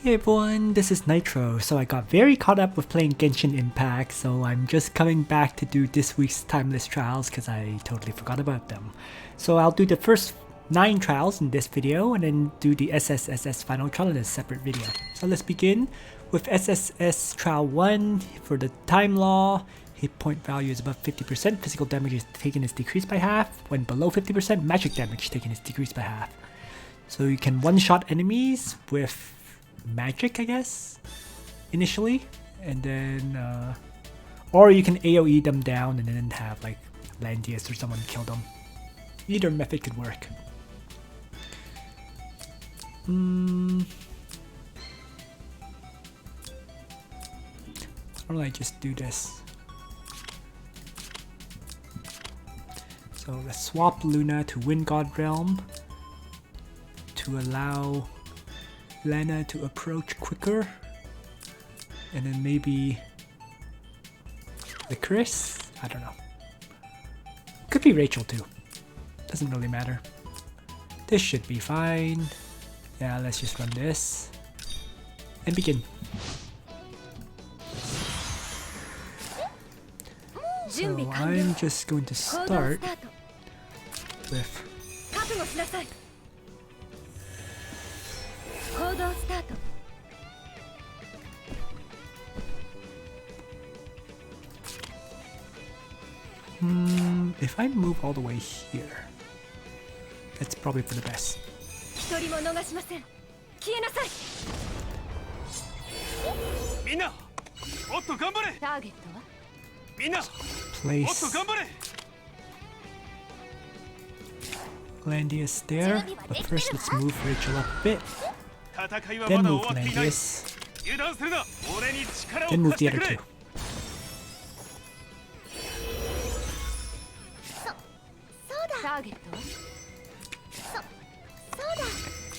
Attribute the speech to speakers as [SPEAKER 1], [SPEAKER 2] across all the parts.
[SPEAKER 1] Hey everyone, this is Nitro. So I got very caught up with playing Genshin Impact, so I'm just coming back to do this week's Timeless Trials because I totally forgot about them. So I'll do the first 9 trials in this video and then do the SSSS Final Trial in a separate video. So let's begin with SSS Trial 1. For the time law, hit point value is above 50%, physical damage taken is decreased by half. When below 50%, magic damage taken is decreased by half. So you can one-shot enemies with magic, I guess, initially, and then or you can AoE them down and then have like Langrisser or someone kill them. Either method could work. Or will I just do this? So let's swap Luna to Wind God Realm to allow Lana to approach quicker, and then maybe Chris? I don't know. Could be Rachel too. Doesn't really matter. This should be fine. Yeah, let's just run this and begin. So I'm just going to start with if I move all the way here, that's probably for the best. Place Landius there, but first let's move Rachel up a bit. Then move Langrisser. Then move the other two.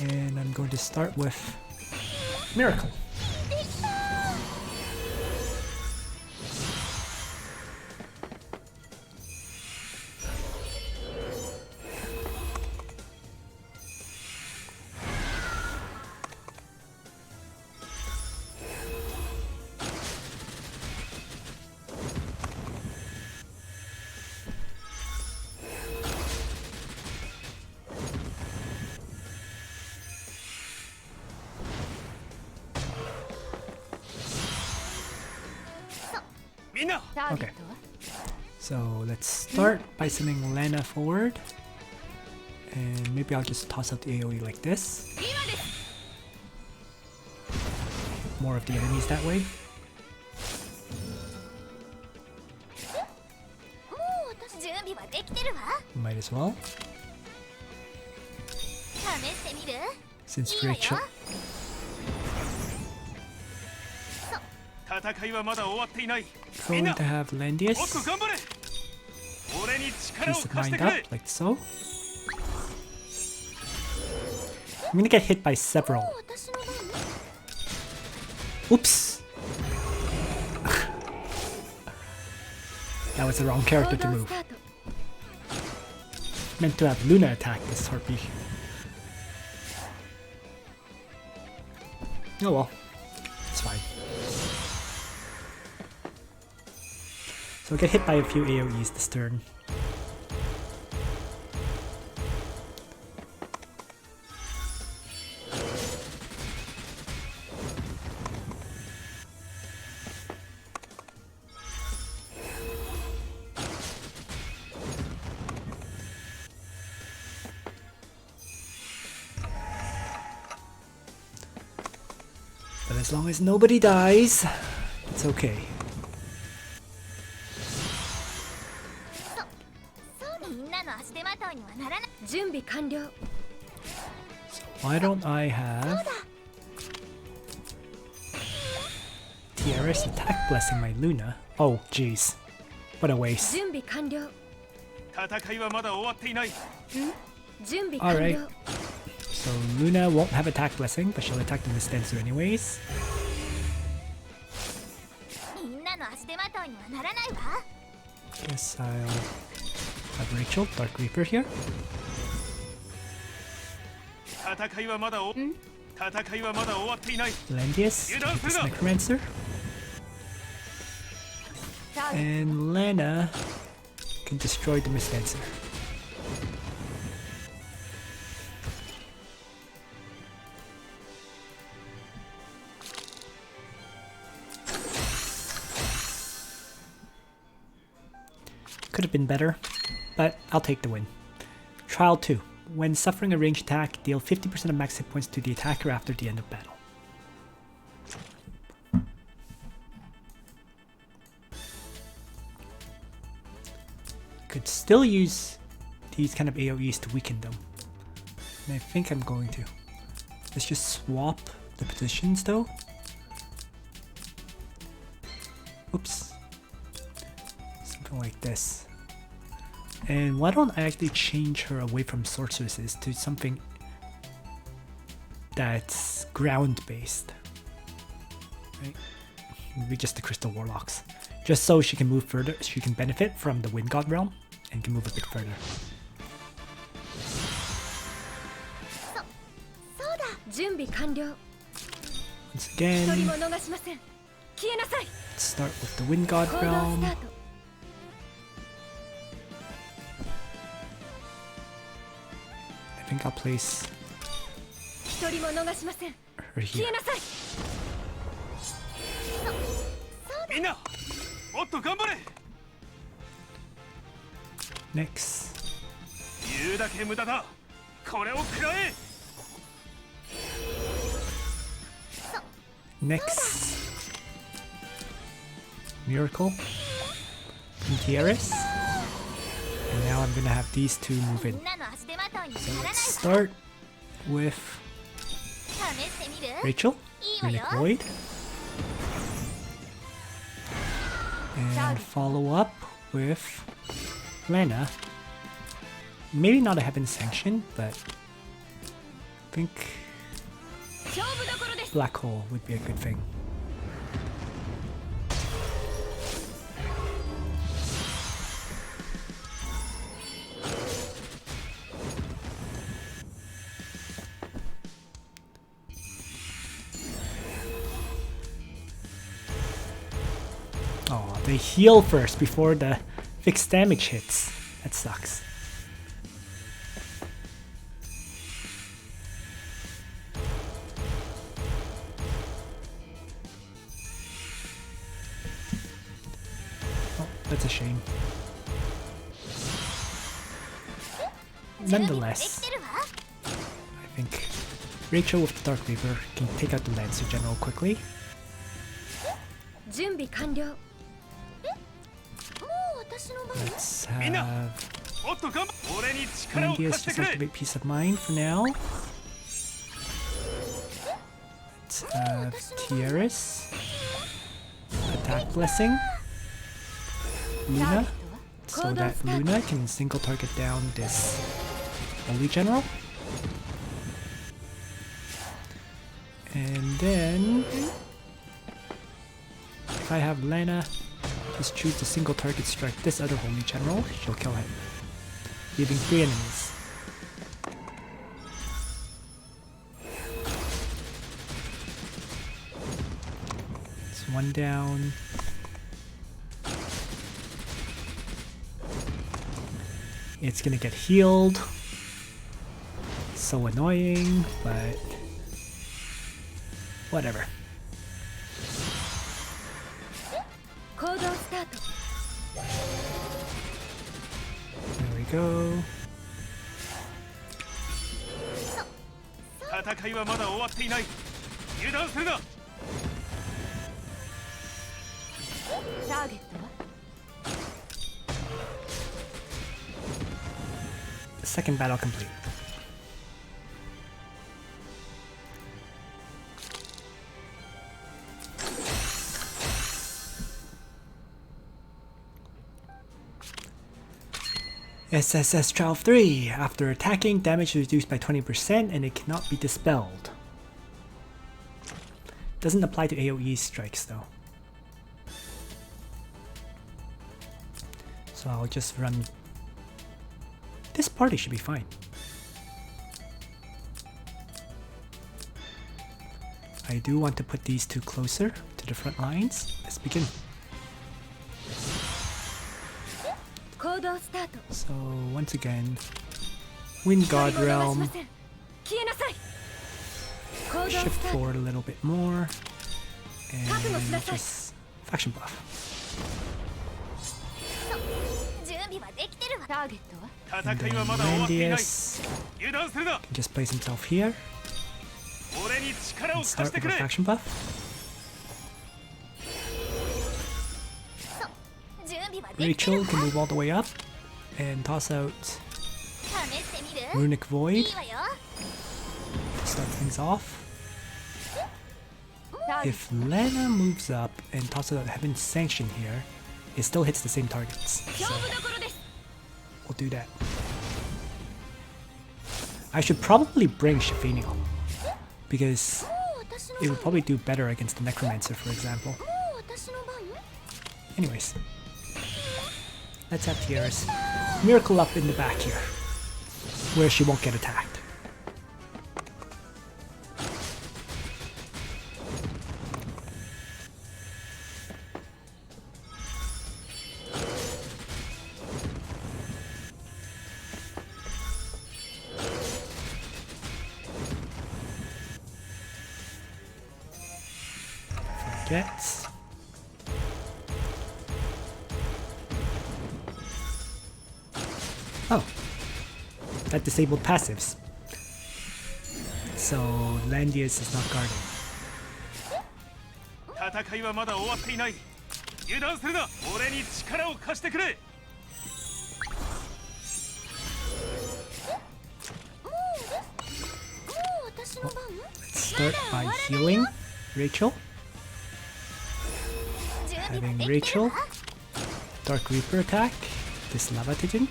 [SPEAKER 1] And I'm going to start with Miracle. Okay, so let's start by sending Lana forward, and maybe I'll just toss out the AoE like this. More of the enemies that way. Might as well. Since Rachel... Going to have Langrisser. Piece of mind up, like so. I'm gonna get hit by several. Oops! That was the wrong character to move. Meant to have Luna attack this harpy. Oh well, it's fine. So I'll get hit by a few AoEs this turn. But as long as nobody dies, it's okay. So why don't I have TRS attack blessing my Luna? Oh jeez, what a waste. Alright, so Luna won't have attack blessing, but she'll attack the Stensu anyways. Guess I'll have Rachel, Dark Reaper here. Landius, take this Necromancer. And Lana can destroy the Mist Dancer. Could have been better, but I'll take the win. Trial 2. When suffering a ranged attack, deal 50% of max hit points to the attacker after the end of battle. Could still use these kind of AoEs to weaken them. And I think I'm going to. Let's just swap the positions though. Oops. Something like this. And why don't I actually change her away from sorceresses to something that's ground based, right? Maybe just the crystal warlocks, just so she can move further. She can benefit from the wind god realm and can move a bit further. Once again, let's start with the wind god realm. I think I'll place her here. Next. Next. Miracle. Gutierrez. And now I'm gonna have these two move in. So let's start with Rachel, Runic Void, and follow up with Lana. Maybe not a Heaven Sanction, but I think Black Hole would be a good thing. Oh, they heal first before the fixed damage hits. That sucks. Oh, that's a shame. Nonetheless, I think Rachel with the Dark Reaver can take out the Lancer General quickly. Let's have Landius just activate Peace of Mind for now. Let's have Tierras attack Blessing. Luna, so that Luna can single target down this Holy General. And then if I have Lana, just choose to single target strike this other Holy General, she'll kill him, leaving 3 enemies. It's 1 down. It's gonna get healed. So annoying, but whatever. There we go. Second battle complete. SSS Trial 3. After attacking, damage is reduced by 20% and it cannot be dispelled. Doesn't apply to AoE strikes though. So I'll just run. This party should be fine. I do want to put these two closer to the front lines. Let's begin. So once again, Wind God Realm. Shift forward a little bit more. And just faction buff. And then Landius can just place himself here. And start with a faction buff. Rachel can move all the way up and toss out Runic Void. Start things off. If Lana moves up and tosses out Heaven's Sanction here, it still hits the same targets. So we'll do that. I should probably bring Shafino, because it would probably do better against the Necromancer, for example. Anyways, let's have Tiara's Miracle up in the back here, where she won't get attacked. Gets. Oh, that disabled passives. So Landius is not guarded. Let's start by healing Rachel. Having Rachel, Dark Reaper attack, this Lava Titan,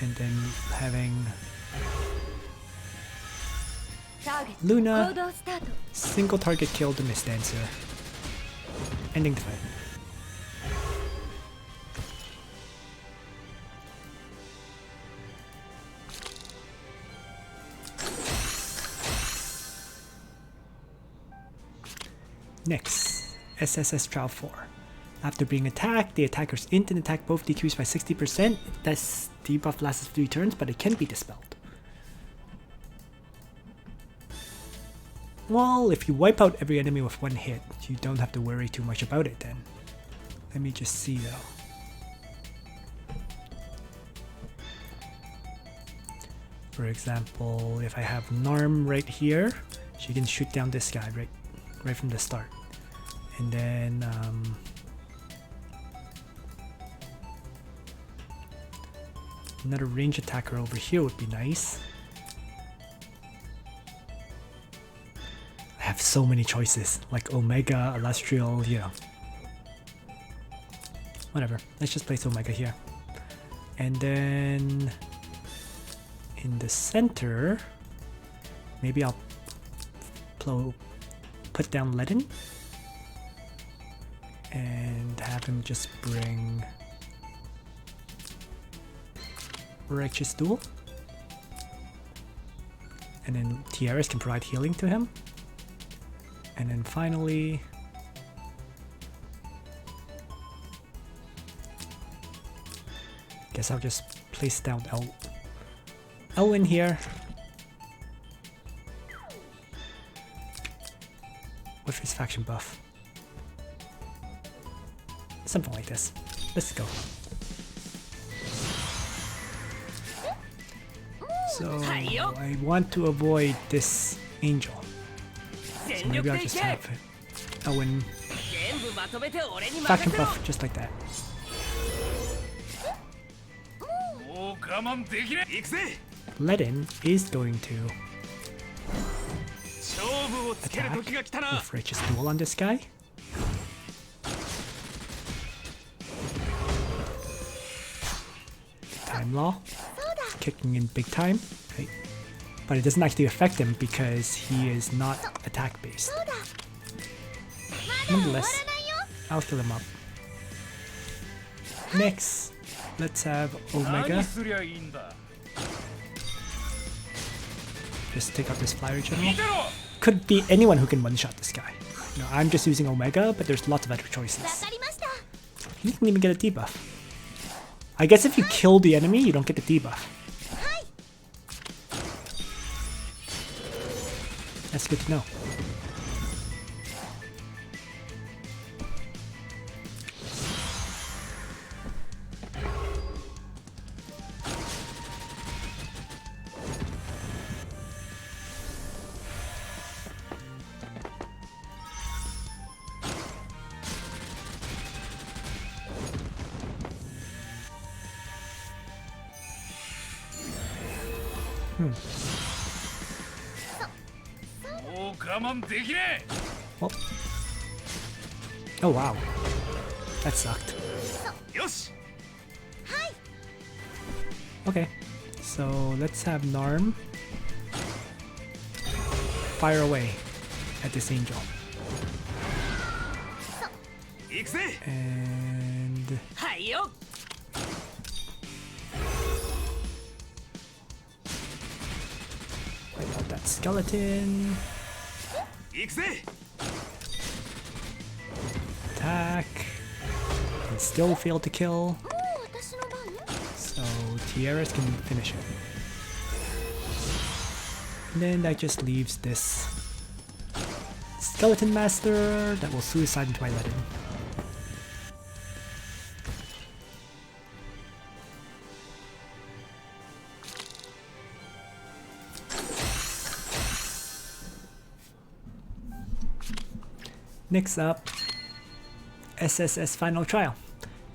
[SPEAKER 1] and then having Luna, single target kill the Mist Dancer, ending the fight. Next. SSS Trial 4. After being attacked, the attacker's int and attack both decreased by 60%. This debuff lasts 3 turns, but it can be dispelled. Well, if you wipe out every enemy with 1 hit, you don't have to worry too much about it then. Let me just see though. For example, if I have Narm right here, she can shoot down this guy right from the start. And then another range attacker over here would be nice. I have so many choices, like Omega, Illustrial, you know. Whatever, let's just place Omega here. And then in the center, maybe I'll put down Ledin. And have him just bring Righteous Duel. And then Tiaras can provide healing to him. And then finally, guess I'll just place down Elwyn here. With his faction buff. Something like this. Let's go. So I want to avoid this angel. So maybe I'll just have Owen faction buff just like that. Ledin is going to attack with Righteous Duel on this guy. Time Law, kicking in big time, right? But it doesn't actually affect him because he is not attack based. Nonetheless, I'll kill him up. Next, let's have Omega. Just take out this Flyer General. could be anyone who can one-shot this guy. You know, I'm just using Omega, but there's lots of other choices. He didn't even get a debuff. I guess if you kill the enemy, you don't get the debuff. That's good to know. Oh. Oh wow, that sucked. Okay, so let's have Narm fire away at this angel. And wipe out that skeleton. Attack. And still fail to kill. So Tiaras can finish it. And then that just leaves this Skeleton Master that will suicide into my Legend. Next up, SSS Final Trial.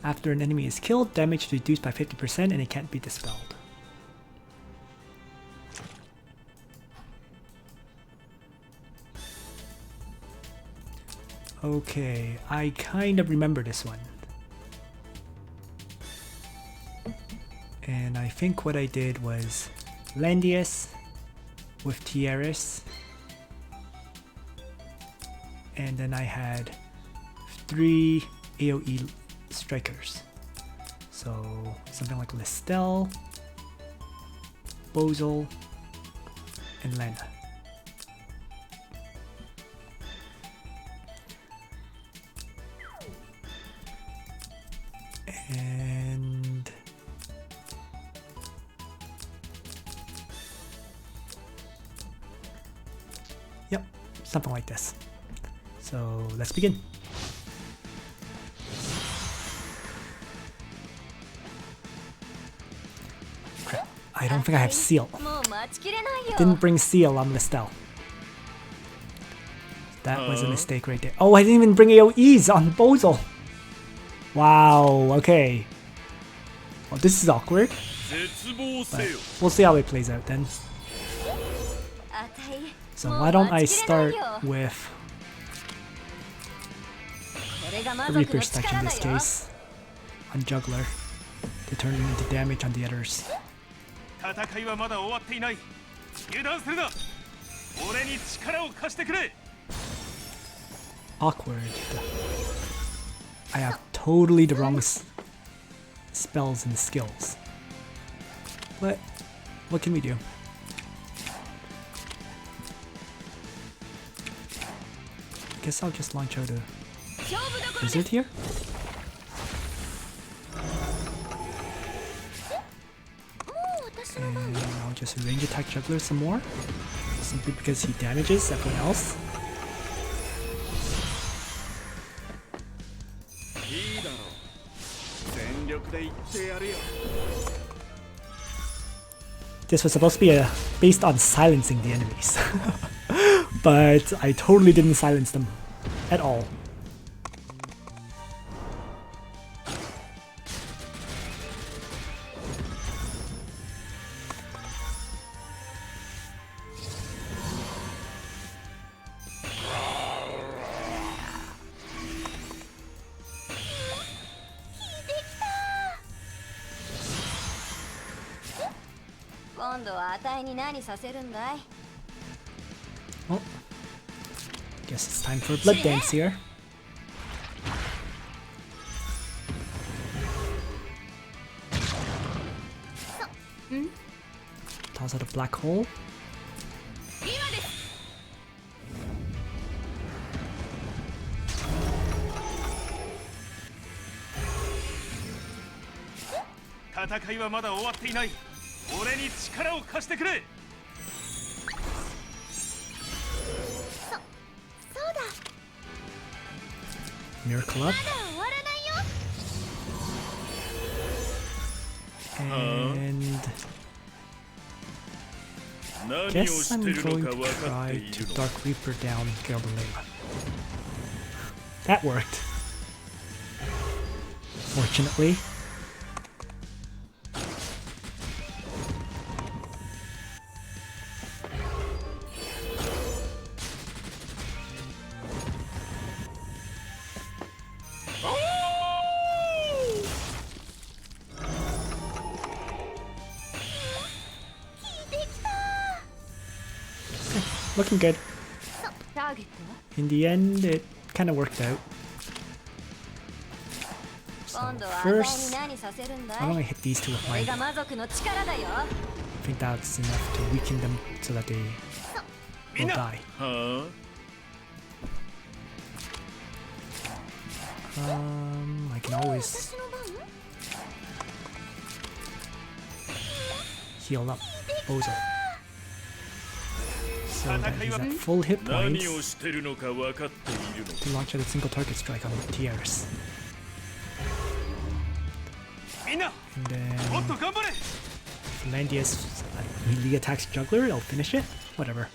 [SPEAKER 1] After an enemy is killed, damage is reduced by 50% and it can't be dispelled. Okay, I kind of remember this one. And I think what I did was Landius with Tiaras. And then I had 3 AoE strikers. So something like Listel, Bozel, and Lana. And yep, something like this. So let's begin. Crap, I don't think I have Seal. Didn't bring Seal on Listel. That was a mistake right there. Oh, I didn't even bring AoEs on Bozel. Wow, okay. Well, this is awkward. But we'll see how it plays out then. So why don't I start with the Reaper stack in this case on Juggler to turn it into damage on the others. Awkward. I have totally the wrong spells and skills. But what can we do? Guess I'll just launch out a Wizard here. And I'll just range attack Juggler some more, simply because he damages everyone else. This was supposed to be based on silencing the enemies, but I totally didn't silence them at all. Oh, guess it's time for a blood dance here. Toss out a black hole.
[SPEAKER 2] 戦いはまだ終わっていない。俺に力を貸してくれ。
[SPEAKER 3] そうだ。
[SPEAKER 1] Miracle up.
[SPEAKER 3] まだ終わらないよ。
[SPEAKER 1] And
[SPEAKER 2] 何を
[SPEAKER 1] guess
[SPEAKER 2] し
[SPEAKER 1] I'm
[SPEAKER 2] てる
[SPEAKER 1] going
[SPEAKER 2] のか
[SPEAKER 1] to
[SPEAKER 2] 分かって
[SPEAKER 1] try
[SPEAKER 2] い
[SPEAKER 1] to
[SPEAKER 2] るの。
[SPEAKER 1] Dark Reaper down Gilbert. That worked. Fortunately. Looking good.
[SPEAKER 3] ターゲットは
[SPEAKER 1] In the end, it kind of worked out. So
[SPEAKER 3] 今度はあたいに
[SPEAKER 1] first,
[SPEAKER 3] 何させるんだ
[SPEAKER 1] I'm
[SPEAKER 3] い。
[SPEAKER 1] gonna hit these two with
[SPEAKER 3] こ
[SPEAKER 1] my.
[SPEAKER 3] れが魔族の力だよ。
[SPEAKER 1] I think that's enough to weaken them so that they will die.
[SPEAKER 2] は
[SPEAKER 1] I can always
[SPEAKER 3] 私の番？
[SPEAKER 1] heal up Bozo. So that he's at full hit
[SPEAKER 2] あ、何
[SPEAKER 1] points
[SPEAKER 2] をしてるのか分かっているの。
[SPEAKER 1] to launch at a single target strike on Tierras.
[SPEAKER 2] みんな、
[SPEAKER 1] And
[SPEAKER 2] もっ
[SPEAKER 1] then
[SPEAKER 2] と頑張れ。
[SPEAKER 1] if Landius melee attacks Juggler, I'll finish it. Whatever.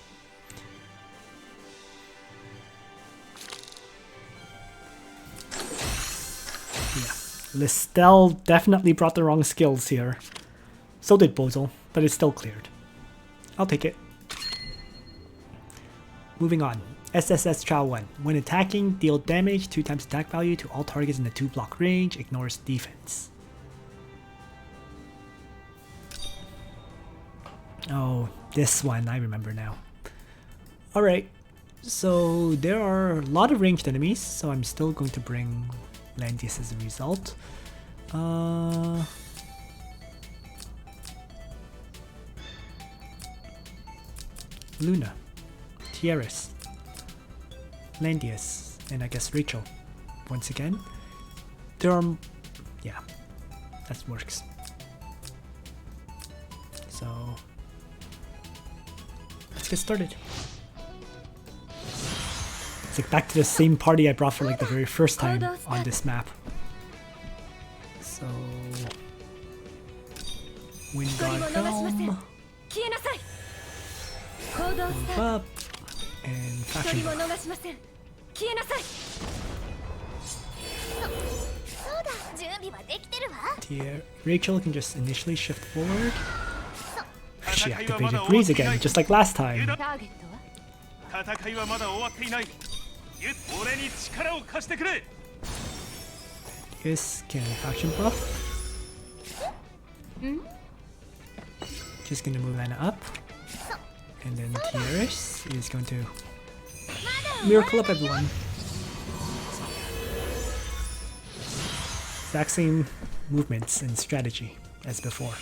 [SPEAKER 1] Yeah. Listel definitely brought the wrong skills here. So did Bozo, but it's still cleared. I'll take it. Moving on. SSS Trial 1. When attacking, deal damage 2 times attack value to all targets in the 2 block range. Ignores defense. Oh, this one. I remember now. Alright. So there are a lot of ranged enemies, so I'm still going to bring Landius as a result. Luna, Tierras, Landius, and I guess Rachel. Once again, there are, yeah, that works. So let's get started. It's like back to the same party I brought for like the very first time on this map. So Wind Guard Helm,
[SPEAKER 3] 消えなさい。行動ス
[SPEAKER 1] move
[SPEAKER 3] タート。
[SPEAKER 1] up, and
[SPEAKER 3] 一
[SPEAKER 1] faction
[SPEAKER 3] 人も
[SPEAKER 1] buff.
[SPEAKER 3] 逃しません。消えなさい。そうだ。準備はできてるわ。
[SPEAKER 1] Rachel can just initially shift forward. She activated Breeze again, just like last time.
[SPEAKER 3] ターゲットは？
[SPEAKER 2] 戦いはまだ終わっていない。俺に力を貸してくれ。
[SPEAKER 1] This can faction buff. Just gonna move Lana up. And then Tierras is going to miracle up everyone. Exact same movements and strategy as before.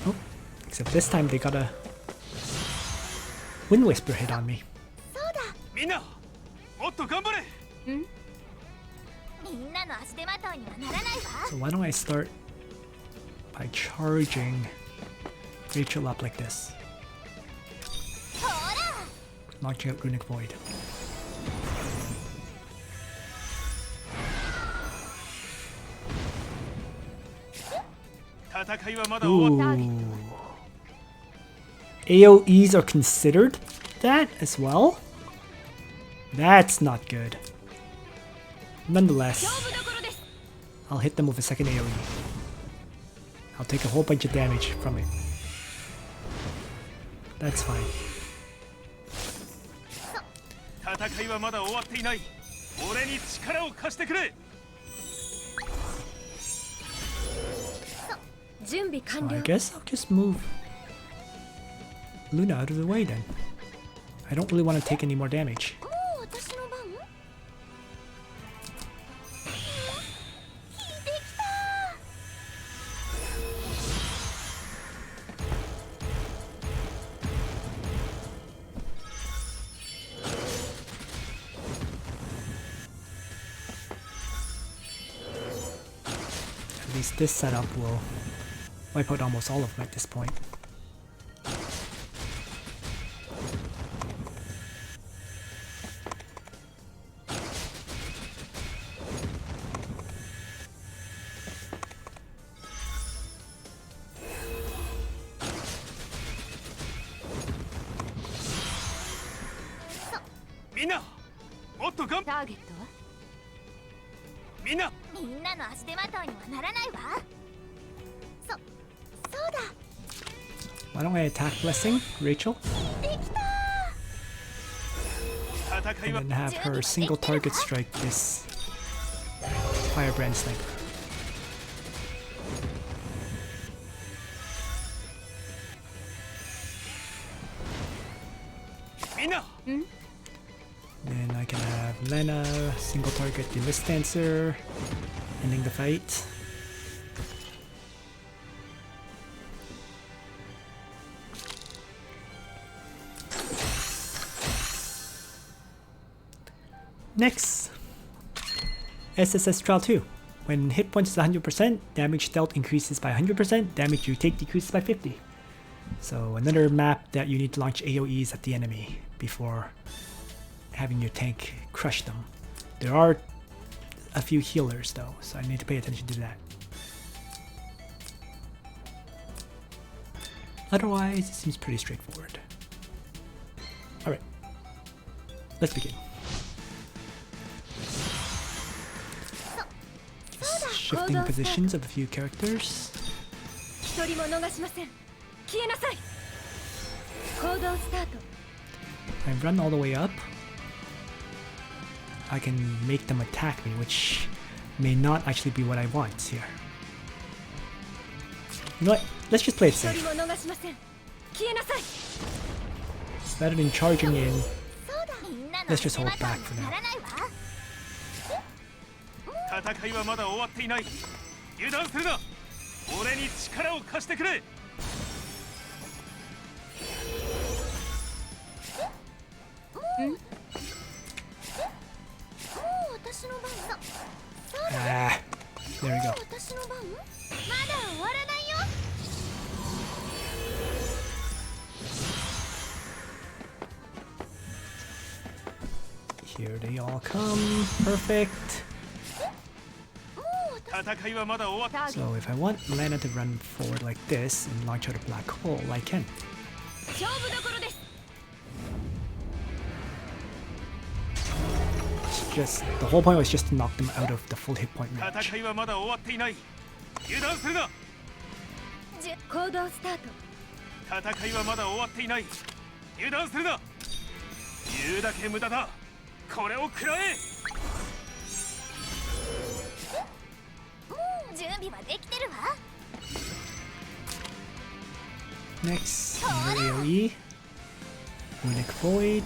[SPEAKER 1] Oh, except this time they got a Wind Whisper hit on me.
[SPEAKER 3] そうだ。
[SPEAKER 2] みんな、もっと頑張れ。
[SPEAKER 3] みんなの足手まといにはならないわ。
[SPEAKER 1] So why don't I start by charging Rachel up like this,
[SPEAKER 3] ほら。
[SPEAKER 1] launching out Runic Void. Ooh. AoEs are considered that as well? That's not good. Nonetheless, I'll hit them with a second AoE. I'll take a whole bunch of damage from it. That's fine.
[SPEAKER 2] 戦いはまだ終わっていない。俺に力を貸してくれ。
[SPEAKER 3] 準備
[SPEAKER 1] So
[SPEAKER 3] 完
[SPEAKER 1] I
[SPEAKER 3] 了。
[SPEAKER 1] guess I'll just move Luna out of the way then. I don't really want to take any more damage.
[SPEAKER 3] もう私の番？できた。
[SPEAKER 1] I least this setup will wipe out almost all of them at this point.
[SPEAKER 2] Minna, もっと頑張
[SPEAKER 3] ターゲットは
[SPEAKER 2] みんな
[SPEAKER 3] みんなの足手まといにはならないわ。そうだ。
[SPEAKER 1] Why don't I attack Blessing, Rachel?
[SPEAKER 3] できた
[SPEAKER 2] 戦い
[SPEAKER 1] And
[SPEAKER 2] は
[SPEAKER 1] then have her single target strike this Firebrand Sniper.
[SPEAKER 2] Minna.
[SPEAKER 1] Then I can have Lena single target the Mist Dancer, ending the fight. Next, SSS Trial 2. When hit points is 100%, damage dealt increases by 100%, damage you take decreases by 50. So another map that you need to launch AoEs at the enemy before having your tank crush them. There are a few healers though, so I need to pay attention to that. Otherwise, it seems pretty straightforward. Alright, let's begin. Just shifting positions of a few characters.
[SPEAKER 3] 一人も逃しません。消えなさい。行動スタート。
[SPEAKER 1] I run all the way up. I can make them attack me, which may not actually be what I want here. You know what? Let's just play it
[SPEAKER 3] 一
[SPEAKER 1] safe.
[SPEAKER 3] 人も逃しません。消えなさい。
[SPEAKER 1] Rather than charging in,
[SPEAKER 3] そうだ。みんなの
[SPEAKER 1] let's
[SPEAKER 3] 足
[SPEAKER 1] just
[SPEAKER 3] 手
[SPEAKER 1] hold
[SPEAKER 3] まとい
[SPEAKER 1] back
[SPEAKER 3] に
[SPEAKER 1] for
[SPEAKER 3] はな
[SPEAKER 1] now.
[SPEAKER 3] らないわ。
[SPEAKER 2] 戦いはまだ終わっていない。油断するな。俺に力を貸してくれ。
[SPEAKER 3] もう私の番。そうだ。
[SPEAKER 1] Ah, there we go.
[SPEAKER 3] 私の番。まだ終わらないよ。
[SPEAKER 1] Here they all come. Perfect.
[SPEAKER 2] 戦いはまだ終わっ
[SPEAKER 1] So if I want Lana to run forward like this and launch out a black hole, I can.
[SPEAKER 3] 勝負どころです。
[SPEAKER 1] It's just the whole point was just to knock them out of the full hit point range.
[SPEAKER 2] 戦いはまだ終わっていない。油断するな。
[SPEAKER 3] 行動スタート。
[SPEAKER 2] 戦いはまだ終わっていない。油断するな。言うだけ無駄だ。これを食らえ。
[SPEAKER 3] もう準備はできてるわ。
[SPEAKER 1] Next, another AoE. Runic Void.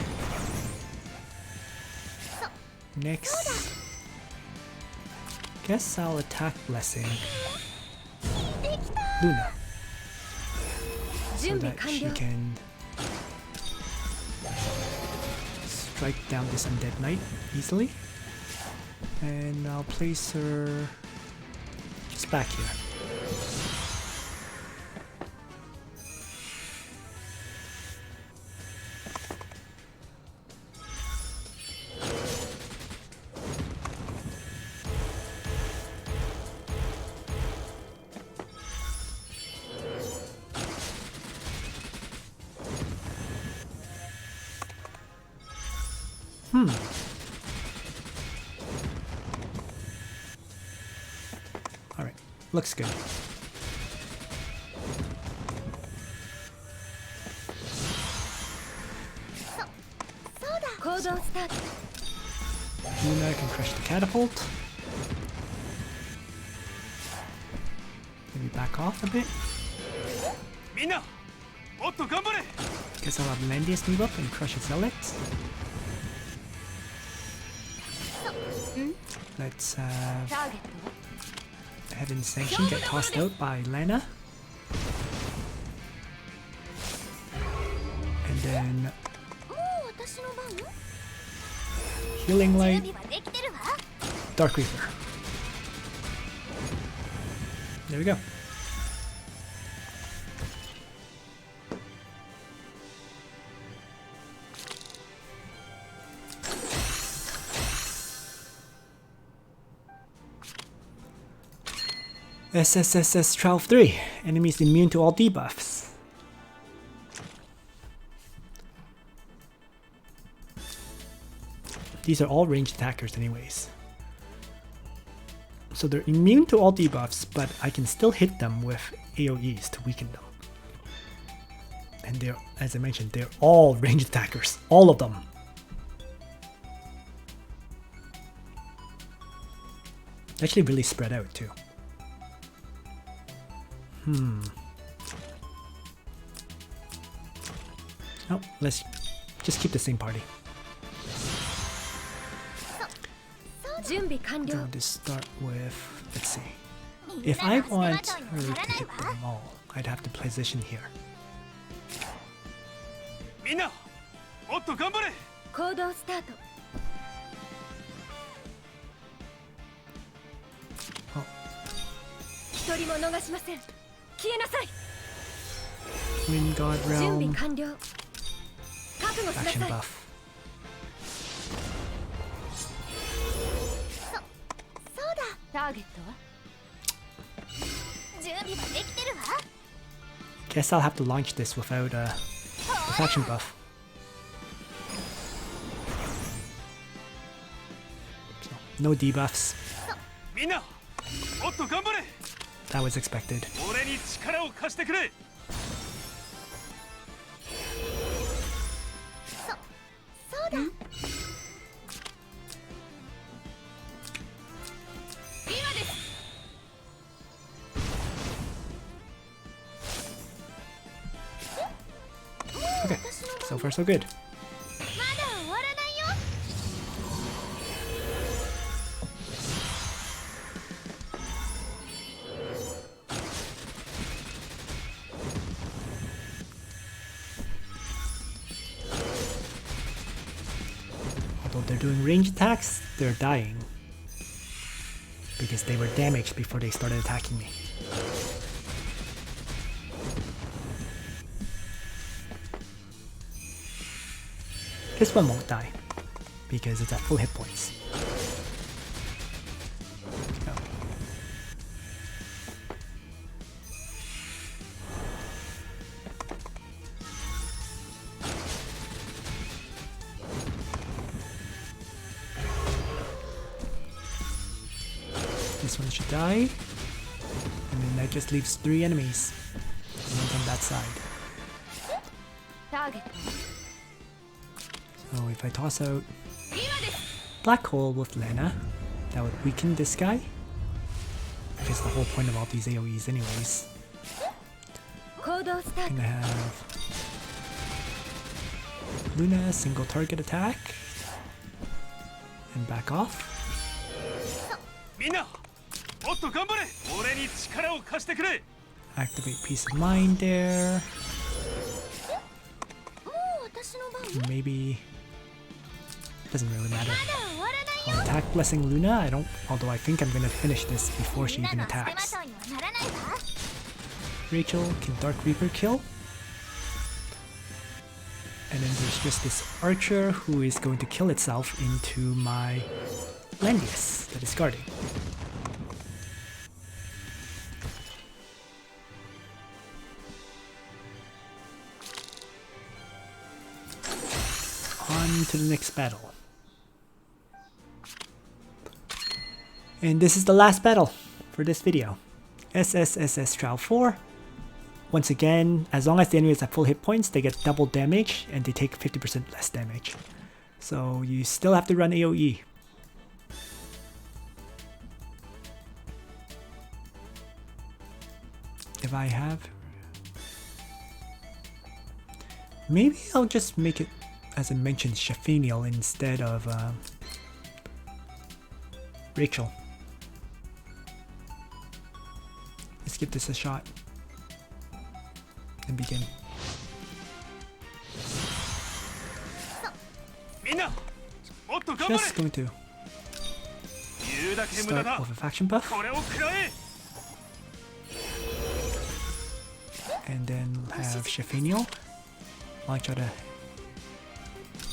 [SPEAKER 1] Next, guess I'll attack Blessing
[SPEAKER 3] できた。
[SPEAKER 1] Luna so
[SPEAKER 3] 準備
[SPEAKER 1] that
[SPEAKER 3] 完
[SPEAKER 1] she
[SPEAKER 3] 了。
[SPEAKER 1] can strike down this undead knight easily. And I'll place her just back here. Alright, looks good.
[SPEAKER 3] Luna
[SPEAKER 1] Luna can crush the catapult. Maybe back off a bit.
[SPEAKER 2] みんな、もっと頑張れ。
[SPEAKER 1] Guess I'll have Landius move up and crush his zealots. Let's have Heaven's Sanction get tossed out by Lana. And then Healing Light, Dark Reaper. There we go. SSSS Trial 3. Enemies immune to all debuffs. These are all ranged attackers anyways. So they're immune to all debuffs, but I can still hit them with AoEs to weaken them. And they're, as I mentioned, they're all ranged attackers. All of them. Actually really spread out too. Oh, let's just keep the same party. I'm going to start with, let's see. If I want her to hit them all, I'd have to position here. Oh. Wind God Realm. Action buff. Guess I'll have to launch this without a action buff. So, no debuffs. That was expected. Okay, so far so good. Although they're doing range attacks, they're dying. Because they were damaged before they started attacking me. This one won't die, because it's at full hit points. Oh. This one should die, and then that just leaves 3 enemies. And on that side. So if I toss out Black Hole with Lena, that would weaken this guy. Because the whole point of all these AoEs anyways. I'm gonna have Luna single target attack. And back off. Activate Peace of Mind there. Maybe doesn't really matter. I'll attack Blessing Luna. I don't, although I think I'm gonna finish this before she even attacks. Rachel can Dark Reaper kill. And then there's just this archer who is going to kill itself into my Landius that is guarding. On to the next battle. And this is the last battle for this video. SSSS Trial 4. Once again, as long as the enemy is at full hit points, they get double damage and they take 50% less damage. So you still have to run AoE. If I have... Maybe I'll just make it, as I mentioned, Shafiniel instead of Rachel. Let's give this a shot and begin. Just going to start with a faction buff. And then have Shefaniel launch out a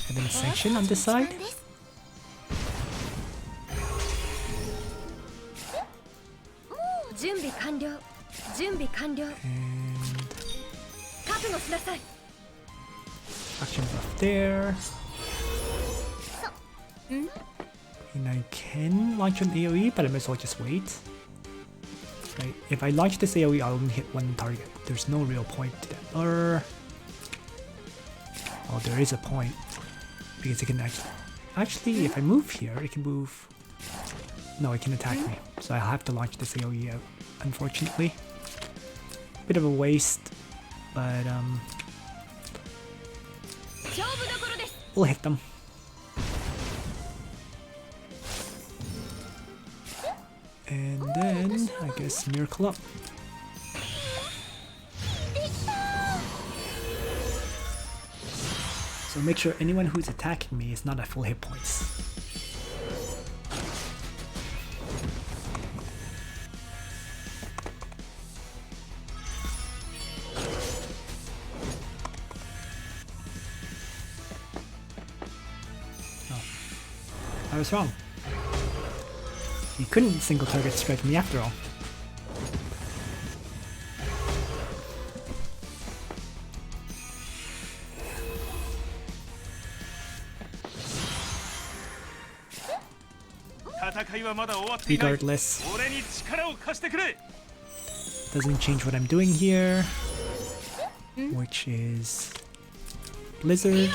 [SPEAKER 1] heaven sanction on this side. And action buff there. And I can launch an AoE, but I might as well just wait. Right, if I launch this AoE, I'll only hit one target. There's no real point to that. Or... oh, there is a point. Because it can actually, if I move here, it can move... no, it can attack me. So I'll have to launch this AoE out, unfortunately. Bit of a waste, but we'll hit them. And then, I guess, Miracle Up. So make sure anyone who's attacking me is not at full hit points. Oh, I was wrong. He couldn't single target strike me after all. Regardless, doesn't change what I'm doing here, which is Blizzard.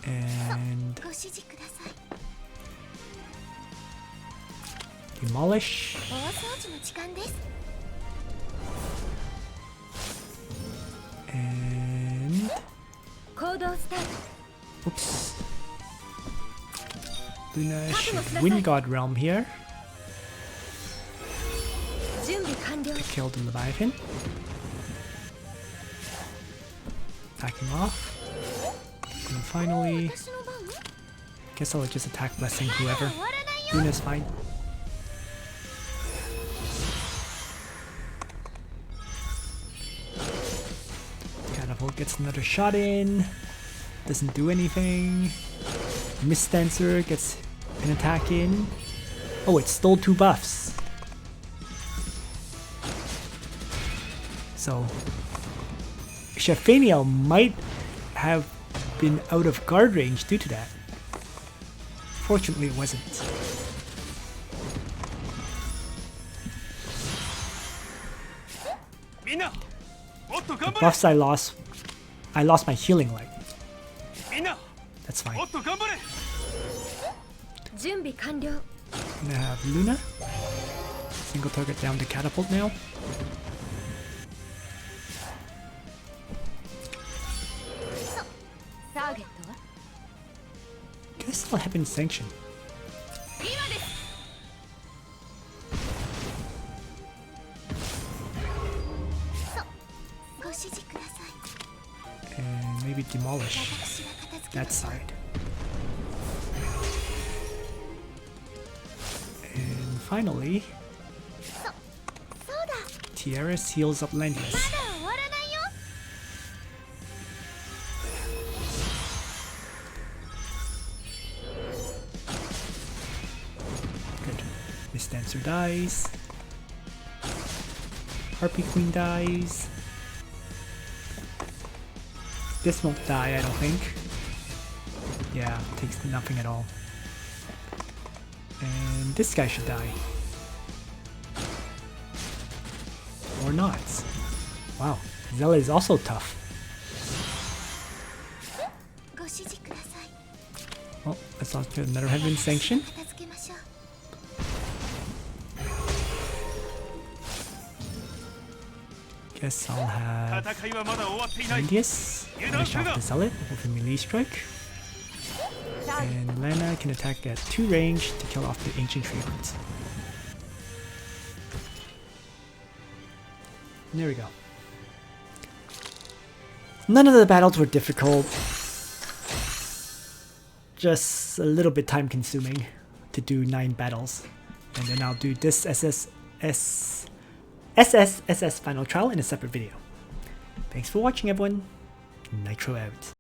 [SPEAKER 1] And Demolish. And oops. Luna should Wind God Realm here. Kill the Leviathan. Attacking off. And finally, guess I'll just attack Blessing whoever. Luna's fine. Catapult gets another shot in. Doesn't do anything. Mist Dancer gets an attack in. Oh, it stole 2 buffs. So, Shefaniel might have been out of guard range due to that. Fortunately, it wasn't. The buffs I lost my healing light. That's fine. I'm gonna have Luna. Single target down to catapult now. Guess I'll have in sanction. And maybe demolish that side. And finally, Tiaris heals up Landius. Good. Miss Dancer dies. Harpy Queen dies. This won't die, I don't think. Yeah, takes nothing at all. And this guy should die. Or not. Wow, Zella is also tough. Well, let's launch another Heaven Sanction. Guess I'll have Landius finish off the Zealot with a melee strike. And Lana can attack at 2 range to kill off the Ancient Treants. There we go. None of the battles were difficult. Just a little bit time consuming to do 9 battles. and then I'll do this SSSS Final Trial in a separate video. Thanks for watching, everyone. Nitro out.